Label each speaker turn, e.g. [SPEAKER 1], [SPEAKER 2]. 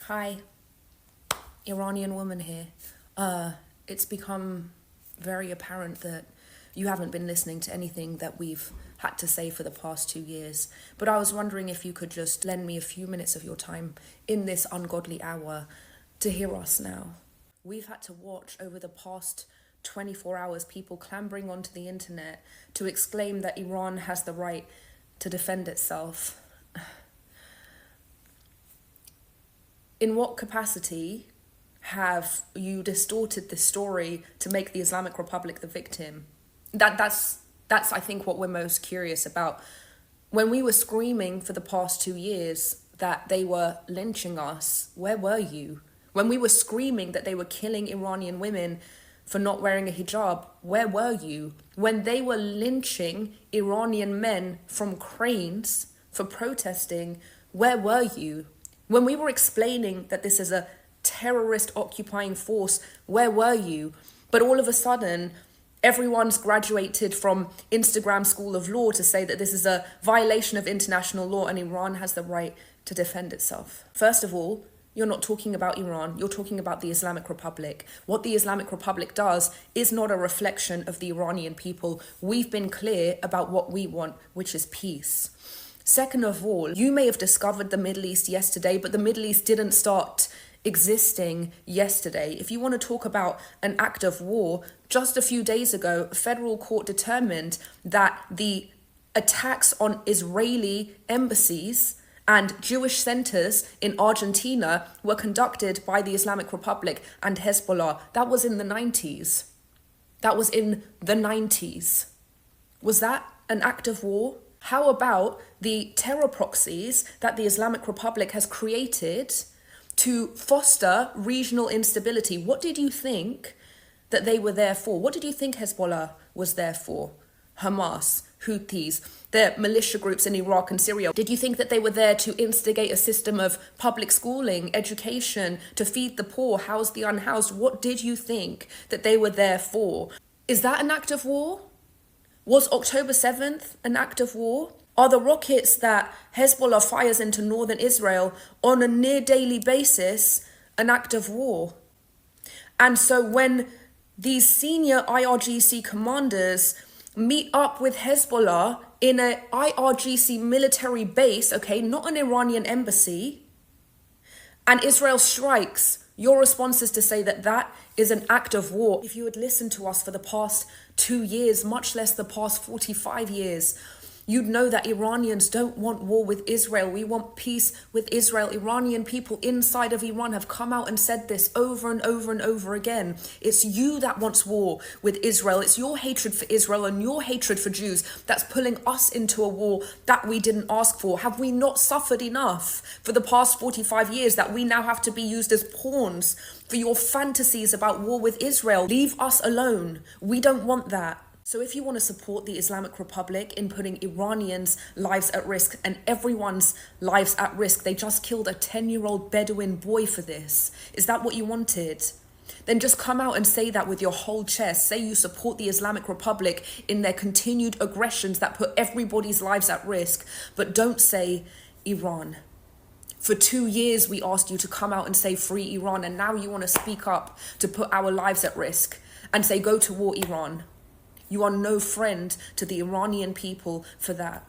[SPEAKER 1] Hi, Iranian woman here. It's become very apparent that you haven't been listening to anything that we've had to say for the past 2 years. But I was wondering if you could just lend me a few minutes of your time in this ungodly hour to hear us now. We've had to watch over the past 24 hours people clambering onto the internet to exclaim that Iran has the right to defend itself. In what capacity have you distorted the story to make the Islamic Republic the victim? That's I think what we're most curious about. When we were screaming for the past 2 years that they were lynching us, where were you? When we were screaming that they were killing Iranian women for not wearing a hijab, where were you? When they were lynching Iranian men from cranes for protesting, where were you? When we were explaining that this is a terrorist occupying force, where were you? But all of a sudden, everyone's graduated from Instagram School of Law to say that this is a violation of international law and Iran has the right to defend itself. First of all, you're not talking about Iran, you're talking about the Islamic Republic. What the Islamic Republic does is not a reflection of the Iranian people. We've been clear about what we want, which is peace. Second of all, you may have discovered the Middle East yesterday, but the Middle East didn't start existing yesterday. If you want to talk about an act of war, just a few days ago, a federal court determined that the attacks on Israeli embassies and Jewish centers in Argentina were conducted by the Islamic Republic and Hezbollah. That was in the 90s. That was in the 90s. Was that an act of war? How about the terror proxies that the Islamic Republic has created to foster regional instability? What did you think that they were there for? What did you think Hezbollah was there for? Hamas, Houthis, the militia groups in Iraq and Syria. Did you think that they were there to instigate a system of public schooling, education, to feed the poor, house the unhoused? What did you think that they were there for? Is that an act of war? Was October 7th an act of war? Are the rockets that Hezbollah fires into northern Israel on a near daily basis an act of war? And so when these senior IRGC commanders meet up with Hezbollah in an IRGC military base, okay, not an Iranian embassy, and Israel strikes, your response is to say that that is an act of war. If you had listened to us for the past 2 years, much less the past 45 years, you'd know that Iranians don't want war with Israel. We want peace with Israel. Iranian people inside of Iran have come out and said this over and over and over again. It's you that wants war with Israel. It's your hatred for Israel and your hatred for Jews that's pulling us into a war that we didn't ask for. Have we not suffered enough for the past 45 years that we now have to be used as pawns for your fantasies about war with Israel? Leave us alone. We don't want that. So if you want to support the Islamic Republic in putting Iranians' lives at risk and everyone's lives at risk, they just killed a 10-year-old Bedouin boy for this. Is that what you wanted? Then just come out and say that with your whole chest. Say you support the Islamic Republic in their continued aggressions that put everybody's lives at risk, but don't say Iran. For 2 years, we asked you to come out and say free Iran, and now you want to speak up to put our lives at risk and say go to war, Iran. You are no friend to the Iranian people for that.